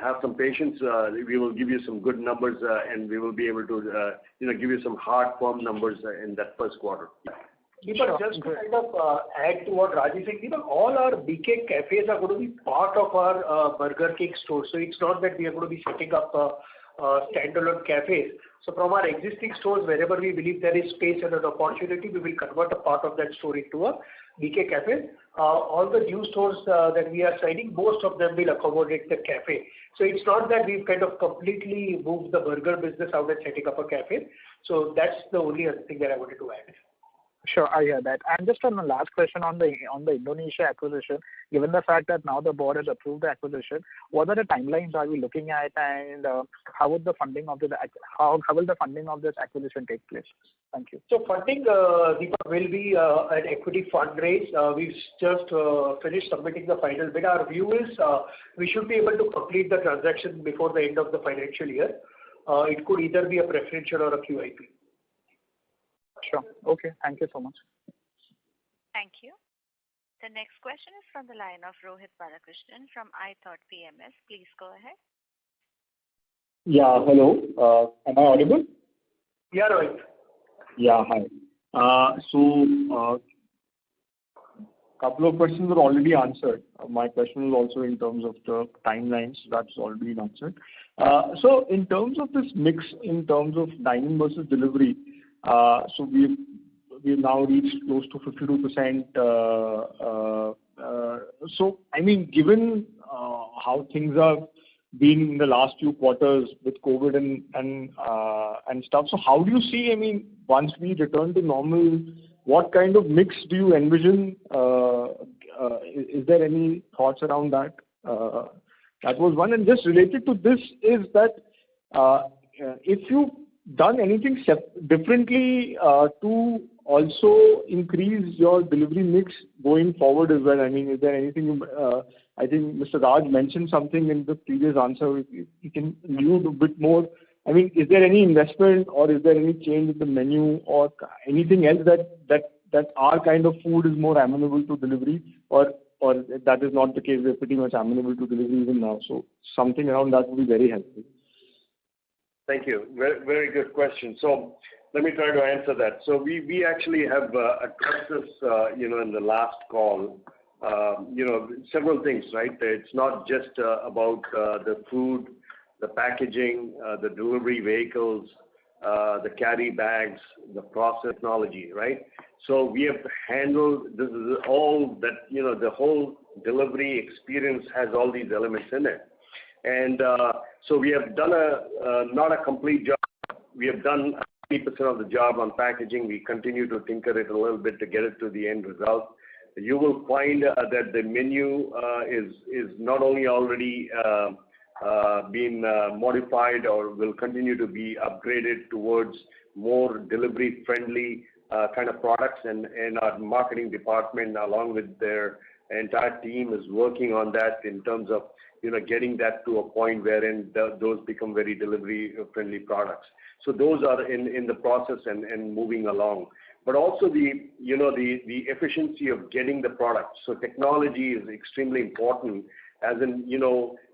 have some patience, we will give you some good numbers, and we will be able to give you some hard, firm numbers in that first quarter. Deepak, just to kind of add to what Raj is saying, all our BK cafes are going to be part of our Burger King store. So it's not that we are going to be setting up standalone cafes. So from our existing stores, wherever we believe there is space and an opportunity, we will convert a part of that store into a BK cafe. All the new stores that we are signing, most of them will accommodate the cafe. So it's not that we've kind of completely moved the burger business out and setting up a cafe. So that's the only other thing that I wanted to add. Sure, I hear that. And just on the last question on the Indonesia acquisition, given the fact that now the board has approved the acquisition, what are the timelines are we looking at, and how will the funding of this acquisition take place? Thank you. So funding, Deepak, will be an equity fundraise. We've just finished submitting the final bid. Our view is we should be able to complete the transaction before the end of the financial year. It could either be a preferential or a QIP. Sure. Okay. Thank you so much. Thank you. The next question is from the line of Rohit Balakrishnan from iThought PMS. Please go ahead. Yeah, hello. Am I audible? Yeah, Rohit. Yeah, hi. So, couple of questions were already answered. My question was also in terms of the timelines. That's already been answered. So, in terms of this mix, in terms of dining versus delivery, so we've now reached close to 52%. So, I mean, given how things have been in the last few quarters with COVID and stuff, so how do you see? I mean, once we return to normal, what kind of mix do you envision? Is there any thoughts around that? That was one. And just related to this is that if you've done anything differently to also increase your delivery mix going forward as well. I mean, is there anything? I think Mr. Raj mentioned something in the previous answer. You can allude a bit more. I mean, is there any investment or is there any change in the menu or anything else that our kind of food is more amenable to delivery, or that is not the case? We're pretty much amenable to delivery even now. So something around that would be very helpful. Thank you. Very, very good question. So let me try to answer that. So we actually have addressed this, in the last call several things, right? It's not just about the food, the packaging, the delivery vehicles, the carry bags, the process technology, right? So we have handled this is all that, the whole delivery experience has all these elements in it. And so we have done not a complete job. We have done 80% of the job on packaging. We continue to tinker it a little bit to get it to the end result. You will find that the menu is not only already been modified or will continue to be upgraded towards more delivery-friendly kind of products, and our marketing department, along with their entire team, is working on that in terms of getting that to a point wherein those become very delivery-friendly products. So those are in the process and moving along. But also the efficiency of getting the product. So technology is extremely important, as in,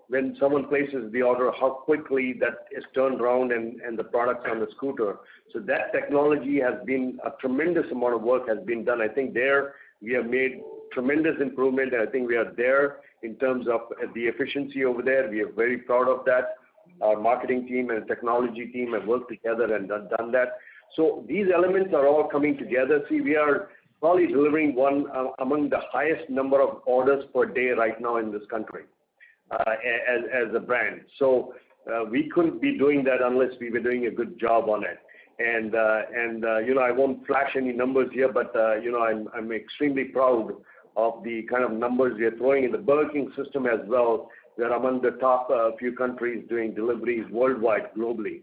when someone places the order, how quickly that is turned around and the product's on the scooter. So that technology has been, a tremendous amount of work has been done. I think there we have made tremendous improvement, and I think we are there in terms of the efficiency over there. We are very proud of that. Our marketing team and technology team have worked together and done that. So these elements are all coming together. See, we are probably delivering one among the highest number of orders per day right now in this country as a brand. So we couldn't be doing that unless we were doing a good job on it. And I won't flash any numbers here, but I'm extremely proud of the kind of numbers we are throwing in the Burger King system as well. We are among the top few countries doing deliveries worldwide, globally.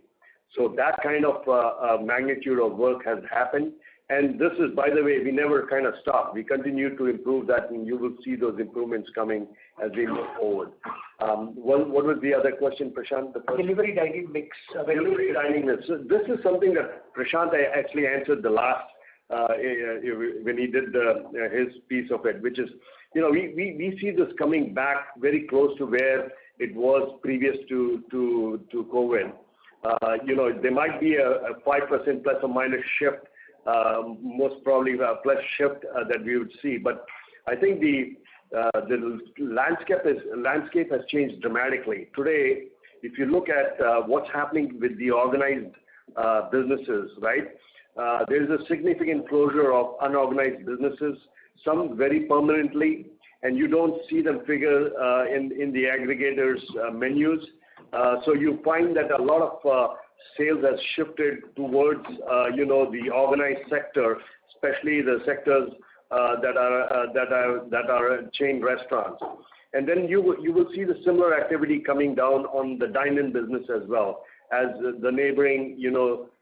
So that kind of magnitude of work has happened. And this is, by the way, we never kind of stop. We continue to improve that, and you will see those improvements coming as we move forward. What was the other question, Prashant? Delivery dining mix. Delivery dining mix. So this is something that Prashant actually answered the last when he did his piece of it, which is, we see this coming back very close to where it was previous to COVID. There might be a 5% plus or minus shift, most probably a plus shift that we would see. But I think the landscape has changed dramatically. Today, if you look at what's happening with the organized businesses, right? There's a significant closure of unorganized businesses, some very permanently, and you don't see them figure in the aggregators' menus. So you find that a lot of sales has shifted towards the organized sector, especially the sectors that are chain restaurants. And then you will see the similar activity coming down on the dine-in business as well, as the neighboring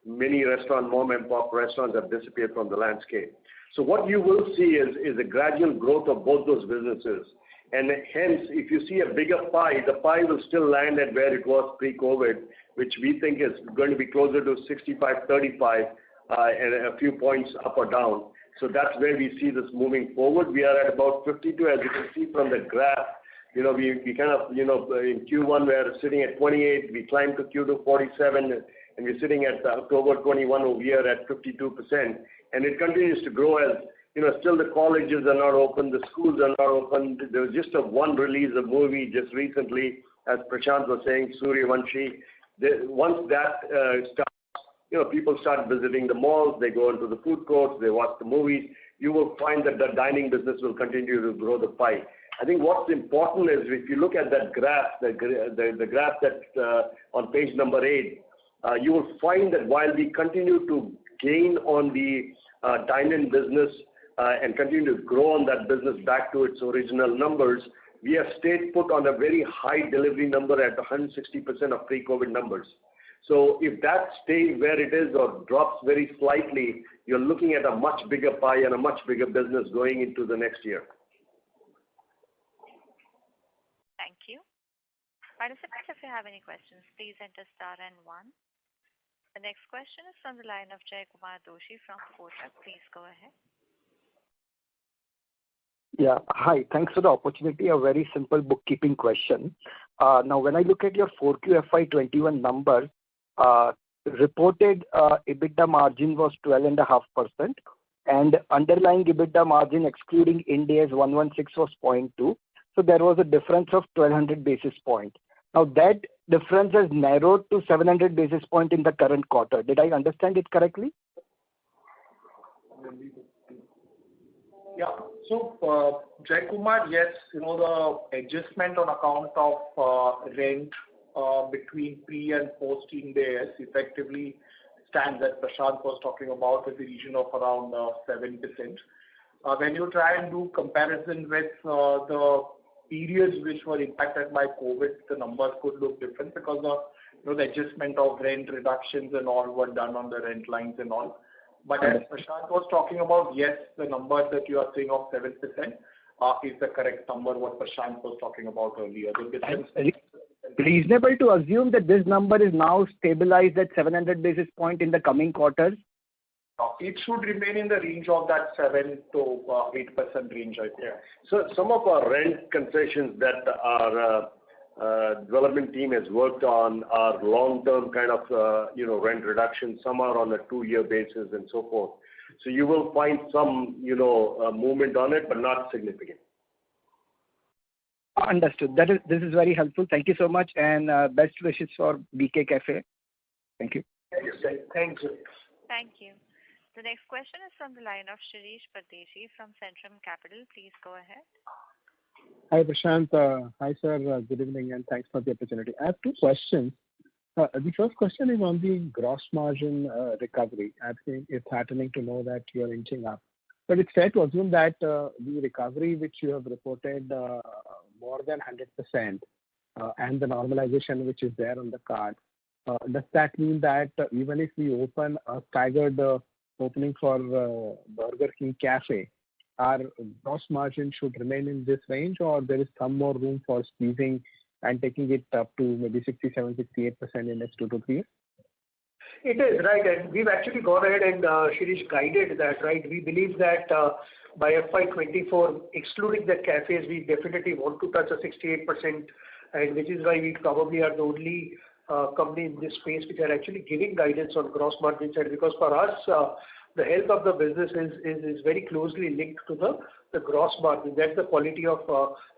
many restaurant, mom and pop restaurants have disappeared from the landscape. So what you will see is a gradual growth of both those businesses. And hence, if you see a bigger pie, the pie will still land at where it was pre-COVID, which we think is going to be closer to 65-35 and a few points up or down. So that's where we see this moving forward. We are at about 52, as you can see from the graph. We kind of, in Q1 we are sitting at 28, we climbed to Q2 47, and we're sitting at October 21 over here at 52%. And it continues to grow as, still the colleges are not open, the schools are not open. There was just one release of movie just recently, as Prashant was saying, Suryavanshi. Once that starts, people start visiting the malls, they go into the food courts, they watch the movies. You will find that the dining business will continue to grow the pie. I think what's important is if you look at that graph, the graph that's on page number 8, you will find that while we continue to gain on the dine-in business and continue to grow on that business back to its original numbers, we have stayed put on a very high delivery number at 160% of pre-COVID numbers. So if that stays where it is or drops very slightly, you're looking at a much bigger pie and a much bigger business going into the next year. Thank you. Participants, if you have any questions, please enter star and 1. The next question is from the line of Jay Kumar Doshi from Kotak. Please go ahead. Yeah. Hi. Thanks for the opportunity. A very simple bookkeeping question. Now, when I look at your 4Q FY21 numbers, reported EBITDA margin was 12.5%, and underlying EBITDA margin excluding Ind AS 116 was 0.2. So there was a difference of 1,200 basis point. Now that difference has narrowed to 700 basis point in the current quarter. Did I understand it correctly? Yeah. So, Jaykumar, yes, the adjustment on account of rent between pre and post Ind AS effectively stands, that Prashant was talking about, in the region of around 7%. When you try and do comparison with the periods which were impacted by COVID, the numbers could look different because the adjustment of rent reductions and all were done on the rent lines and all. But as Prashant was talking about, yes, the number that you are saying of 7% is the correct number what Prashant was talking about earlier. The difference reasonable to assume that this number is now stabilized at 700 basis point in the coming quarters? It should remain in the range of that 7 to 8% range, I think. Yeah. So some of our rent concessions that our development team has worked on are long-term kind of rent reductions. Some are on a 2-year basis and so forth. So you will find some movement on it, but not significant. Understood. This is very helpful. Thank you so much, and best wishes for BK Cafe. Thank you. Thanks. Thank you. The next question is from the line of Shirish Pardeshi from Centrum Capital. Please go ahead. Hi, Prashant. Hi, sir. Good evening, and thanks for the opportunity. I have 2 questions. The first question is on the gross margin recovery. I think it's heartening to know that you're inching up. But it's fair to assume that the recovery which you have reported more than 100% and the normalization which is there on the card, does that mean that even if we open a staggered opening for Burger King Cafe, our gross margin should remain in this range, or there is some more room for squeezing and taking it up to maybe 67, 68% in next 2 to 3 years? It is, right. And we've actually gone ahead and Shirish guided that, right? We believe that by FY24, excluding the cafes, we definitely want to touch a 68%, and which is why we probably are the only company in this space which are actually giving guidance on gross margin side, because for us, the health of the business is very closely linked to the gross margin. That's the quality of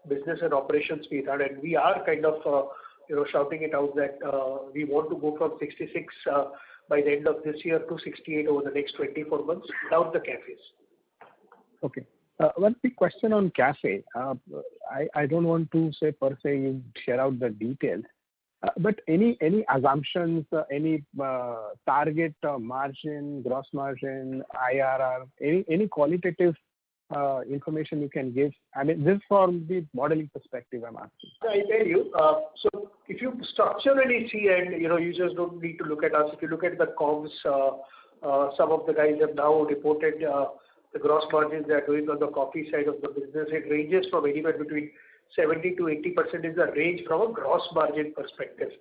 business and operations we run, and we are kind of shouting it out that we want to go from 66 by the end of this year to 68 over the next 24 months without the cafes. Okay. One big question on cafe. I don't want to say per se you share out the details, but any assumptions, any target margin, gross margin, IRR, any qualitative information you can give? I mean, this from the modeling perspective I'm asking. I tell you, so if you structurally see, and you just don't need to look at us. If you look at the comms, some of the guys have now reported the gross margins they are doing on the coffee side of the business. It ranges from anywhere between 70 to 80% is the range from a gross margin perspective.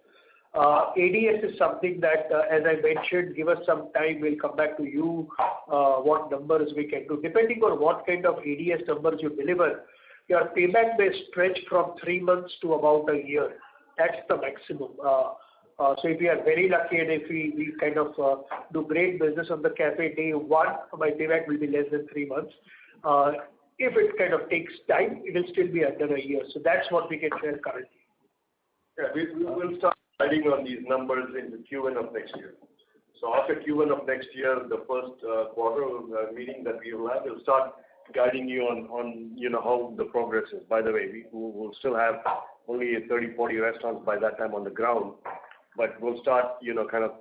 ADS is something that, as I mentioned, give us some time, we'll come back to you what numbers we can do. Depending on what kind of ADS numbers you deliver, your payback may stretch from 3 months to about a year. That's the maximum. So if we are very lucky and if we kind of do great business on the cafe day 1, my payback will be less than 3 months. If it kind of takes time, it will still be under a year. So that's what we can share currently. Yeah, we will start guiding on these numbers in the Q1 of next year. So after Q1 of next year, the first quarter meeting that we will have, we'll start guiding you on how the progress is. By the way, we will still have only 30, 40 restaurants by that time on the ground, but we'll start kind of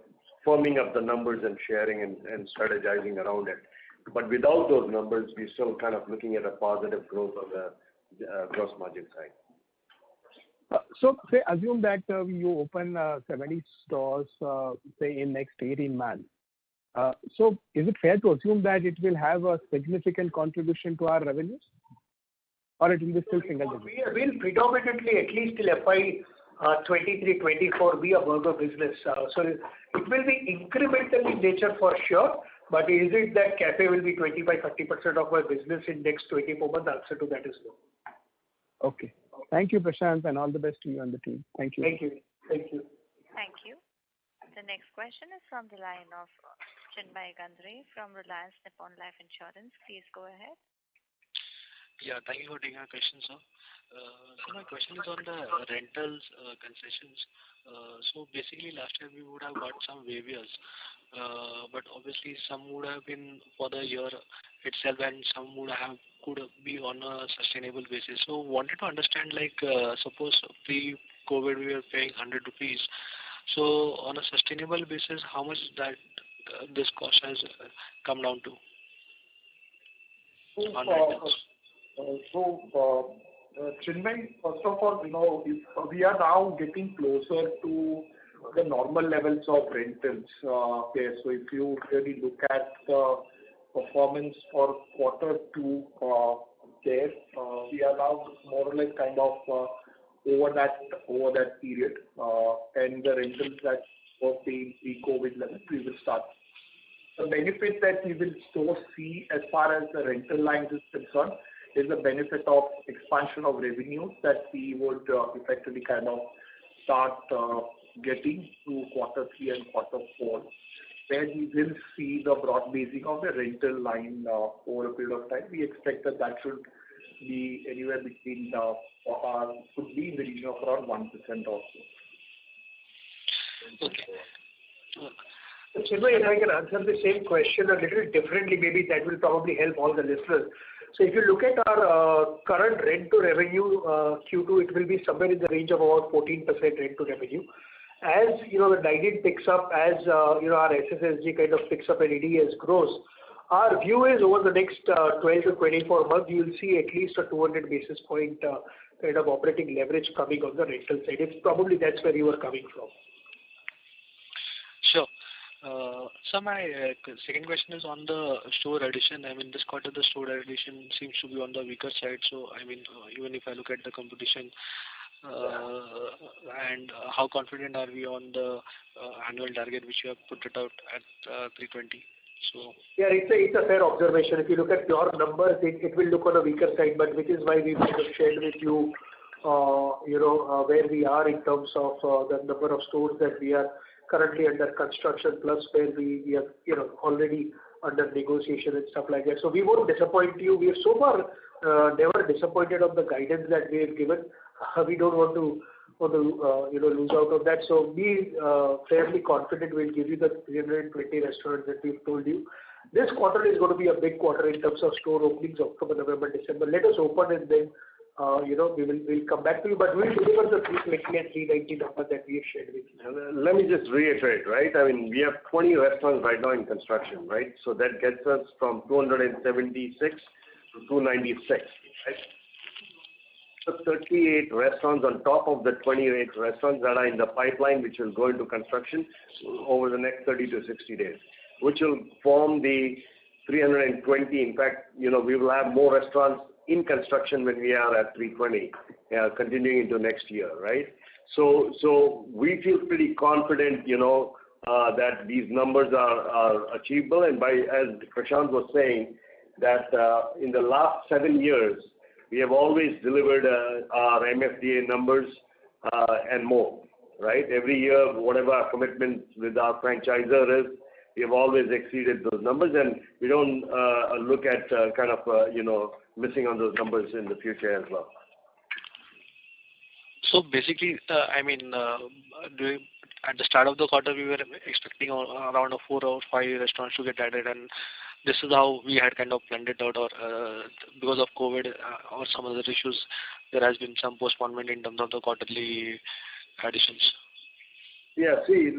firming up the numbers and sharing and strategizing around it. But without those numbers, we're still kind of looking at a positive growth on the gross margin side. So say assume that you open 70 stores say in next 18 months. So is it fair to assume that it will have a significant contribution to our revenues, or it will be still single digit? We will predominantly, at least till FY23-24, be a burger business. So it will be incremental in nature for sure. But is it that cafe will be 25-30% of our business in next 24 months? The answer to that is no. Okay. Thank you, Prashant, and all the best to you and the team. Thank you. Thank you. Thank you. Thank you. The next question is from the line of Chinmay Gandre from Reliance Nippon Life Insurance. Please go ahead. Yeah, thank you for taking my question, sir. So my question is on the rentals concessions. So basically last year we would have got some waivers, but obviously some would have been for the year itself and some could be on a sustainable basis. So wanted to understand, like suppose pre-COVID we were paying 100 rupees. So on a sustainable basis, how much that this cost has come down to? On rentals. Chinmay, first of all, we are now getting closer to the normal levels of rentals. Okay, so if you really look at the performance for quarter 2 we are now more or less kind of over that period, and the rentals that were paying pre-COVID levels, we will start. The benefit that we will still see as far as the rental lines is concerned is the benefit of expansion of revenues that we would effectively kind of start getting through quarter 3 and quarter 4, where we will see the broad basing of the rental line over a period of time. We expect that should be anywhere between could be in the region of around 1% or so. Okay. Chinmay, if I can answer the same question a little differently, maybe that will probably help all the listeners. So if you look at our current rent to revenue Q2, it will be somewhere in the range of about 14% rent to revenue. As the dine-in picks up, as our SSSG kind of picks up and ADS grows, our view is over the next 12 to 24 months, you will see at least a 200 basis point kind of operating leverage coming on the rental side. It's probably that's where you are coming from. Sure. So my second question is on the store addition. I mean, this quarter the store addition seems to be on the weaker side. So I mean, even if I look at the competition, and how confident are we on the annual target which you have put it out at 320? So yeah, it's a fair observation. If you look at pure numbers, it will look on a weaker side, but which is why we kind of shared with you, where we are in terms of the number of stores that we are currently under construction, plus where we are already under negotiation and stuff like that. So we won't disappoint you. We have so far never disappointed on the guidance that we have given. We don't want to lose out on that. So be fairly confident we'll give you the 320 restaurants that we've told you. This quarter is going to be a big quarter in terms of store openings, October, November, December. Let us open and then we'll come back to you, but we'll deliver the 320 and 390 number that we have shared with you. Let me just reiterate, right? I mean, we have 20 restaurants right now in construction, right? So that gets us from 276 to 296, right? So 38 restaurants on top of the 28 restaurants that are in the pipeline, which will go into construction over the next 30 to 60 days, which will form the 320. In fact, we will have more restaurants in construction when we are at 320, continuing into next year, right? So we feel pretty confident, that these numbers are achievable. And as Prashant was saying, that in the last 7 years, we have always delivered our MFDA numbers and more, right? Every year, whatever our commitment with our franchisor is, we have always exceeded those numbers, and we don't look at missing on those numbers in the future as well. So basically, at the start of the quarter, we were expecting around 4 or 5 restaurants to get added, and this is how we had kind of planned it out, or because of COVID or some other issues, there has been some postponement in terms of the quarterly additions. Yeah, see,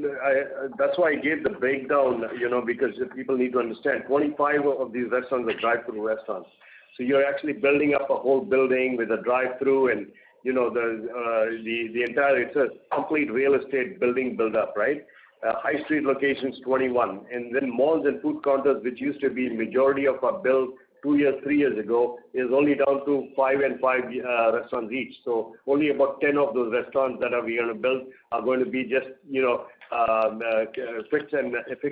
that's why I gave the breakdown, because people need to understand, 25 of these restaurants are drive-through restaurants. So you're actually building up a whole building with a drive-through, and the entire, it's a complete real estate building build-up, right? High street locations 21, and then malls and food counters, which used to be majority of our build 2 years, 3 years ago, is only down to 5 and 5 restaurants each. So only about 10 of those restaurants that we are going to build are going to be just fix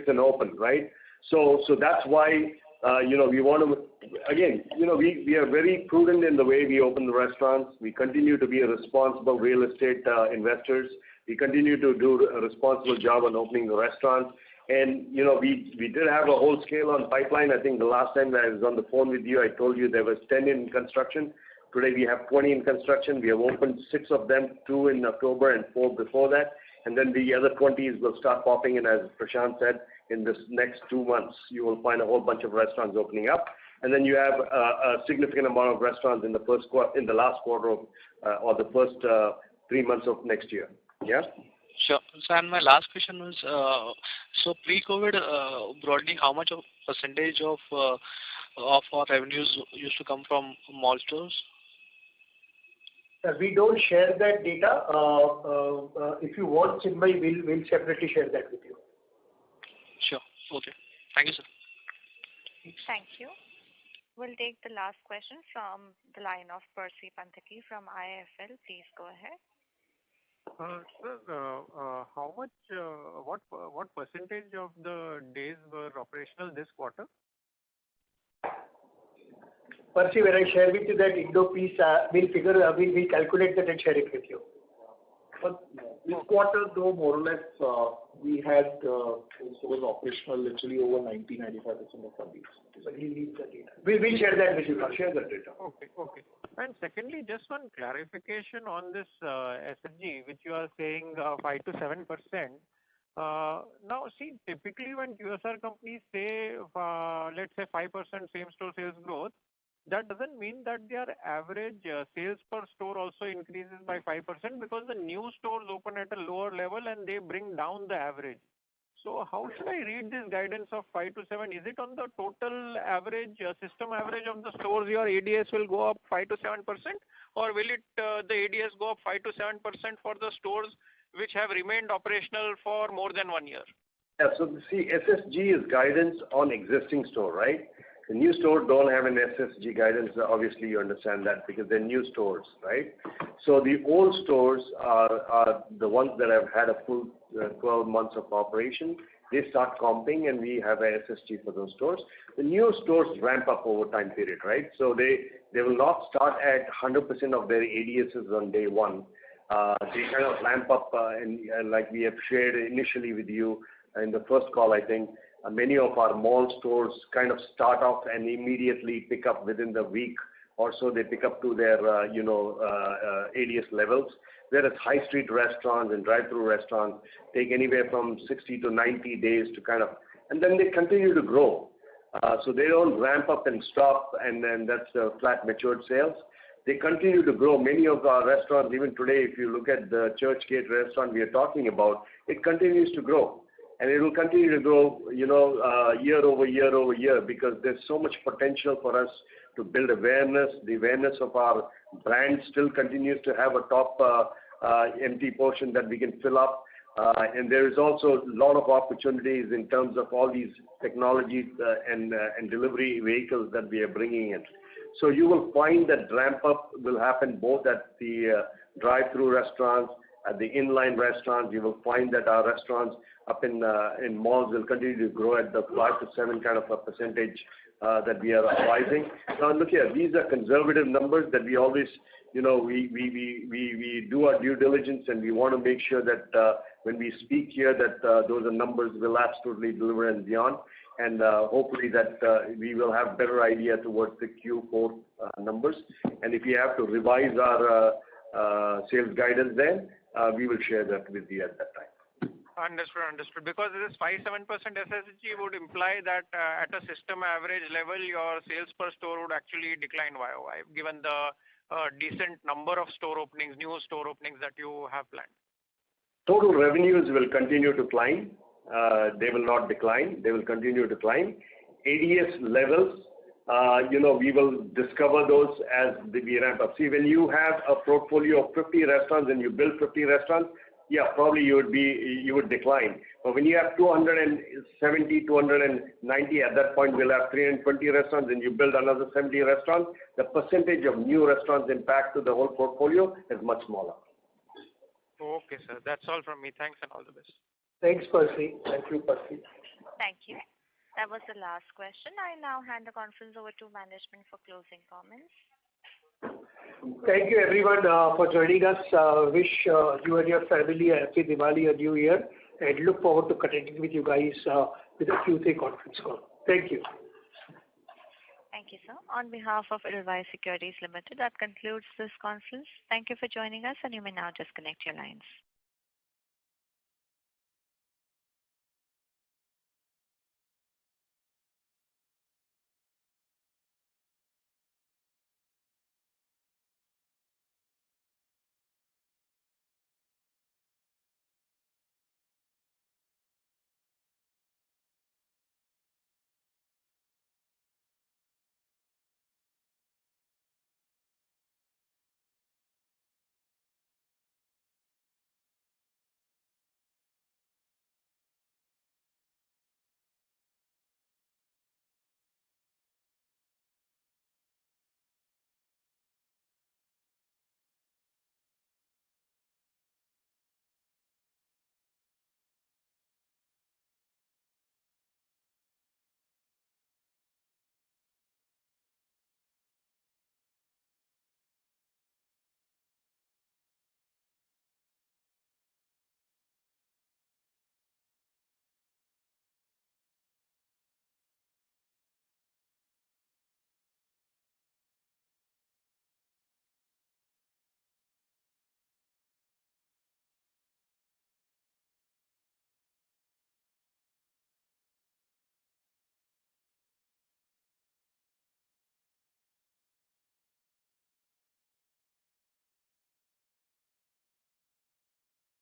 and open, right? So that's why we want to, again, we are very prudent in the way we open the restaurants. We continue to be a responsible real estate investors. We continue to do a responsible job on opening the restaurants. And, we did have a whole scale on pipeline. I think the last time I was on the phone with you, I told you there was 10 in construction. Today we have 20 in construction. We have opened 6 of them, 2 in October and 4 before that. And then the other 20s will start popping in, as Prashant said, in this next 2 months. You will find a whole bunch of restaurants opening up. And then you have a significant amount of restaurants in the last quarter of, or the first 3 months of next year. Yeah? Sure. So, and my last question was, so pre-COVID, broadly, how much of percentage of our revenues used to come from mall stores? We don't share that data. If you want, Chinmay, we'll separately share that with you. Sure. Okay. Thank you, sir. Thank you. We'll take the last question from the line of Percy Panthaki from IIFL. Please go ahead. Sir, how much, what percentage of the days were operational this quarter? Percy, when I share with you that Indo piece, we'll calculate that and share it with you. But this quarter, though, more or less, we had stores operational literally over 90-95% of our days. So he needs the data. We'll share that with you. I'll share that data. Okay. And secondly, just one clarification on this SSG, which you are saying 5 to 7%. Now, see, typically when QSR companies say, let's say 5% same-store sales growth, that doesn't mean that their average sales per store also increases by 5%, because the new stores open at a lower level and they bring down the average. So how should I read this guidance of 5 to 7? Is it on the total average, system average of the stores, your ADS will go up 5 to 7%? Or will it the ADS go up 5 to 7% for the stores which have remained operational for more than 1 year? Yeah, so see, SSG is guidance on existing store, right? The new stores don't have an SSG guidance. Obviously, you understand that because they're new stores, right? So the old stores are the ones that have had a full 12 months of operation. They start comping, and we have a SSG for those stores. The new stores ramp up over time period, right? So they will not start at 100% of their ADSs on day one. They kind of ramp up, and like we have shared initially with you in the first call, I think, many of our mall stores kind of start off and immediately pick up within the week or so. They pick up to their, ADS levels, whereas high street restaurants and drive-through restaurants take anywhere from 60 to 90 days to kind of, and then they continue to grow. So they don't ramp up and stop, and then that's flat matured sales. They continue to grow. Many of our restaurants, even today, if you look at the Churchgate restaurant we are talking about, it continues to grow. And it will continue to grow, year over year, because there's so much potential for us to build awareness. The awareness of our brand still continues to have a top empty portion that we can fill up. And there is also a lot of opportunities in terms of all these technologies and delivery vehicles that we are bringing in. So you will find that ramp up will happen both at the drive-through restaurants, at the inline restaurants. You will find that our restaurants up in malls will continue to grow at the 5 to 7 kind of a percentage that we are advising. Now look here, these are conservative numbers that we always, we do our due diligence, and we want to make sure that when we speak here that those are numbers will absolutely deliver and beyond. And hopefully that we will have better idea towards the Q4 numbers. And if we have to revise our sales guidance, then we will share that with you at that time. Understood. Because this 5-7% SSG would imply that at a system average level, your sales per store would actually decline YOY, given the decent number of store openings, new store openings that you have planned. Total revenues will continue to climb. They will not decline. They will continue to climb. ADS levels, we will discover those as we ramp up. See, when you have a portfolio of 50 restaurants and you build 50 restaurants, yeah, probably you would decline. But when you have 270, 290, at that point we'll have 320 restaurants, and you build another 70 restaurants, the percentage of new restaurants impact to the whole portfolio is much smaller. Okay, sir. That's all from me. Thanks and all the best. Thanks, Percy. Thank you, Percy. Thank you. That was the last question. I now hand the conference over to management for closing comments. Thank you everyone for joining us. Wish you and your family a happy Diwali and New Year. and look forward to connecting with you guys with a Q3 conference call. Thank you. Thank you, sir. On behalf of Edelweiss Securities Limited, that concludes this conference. Thank you for joining us, and you may now disconnect your lines.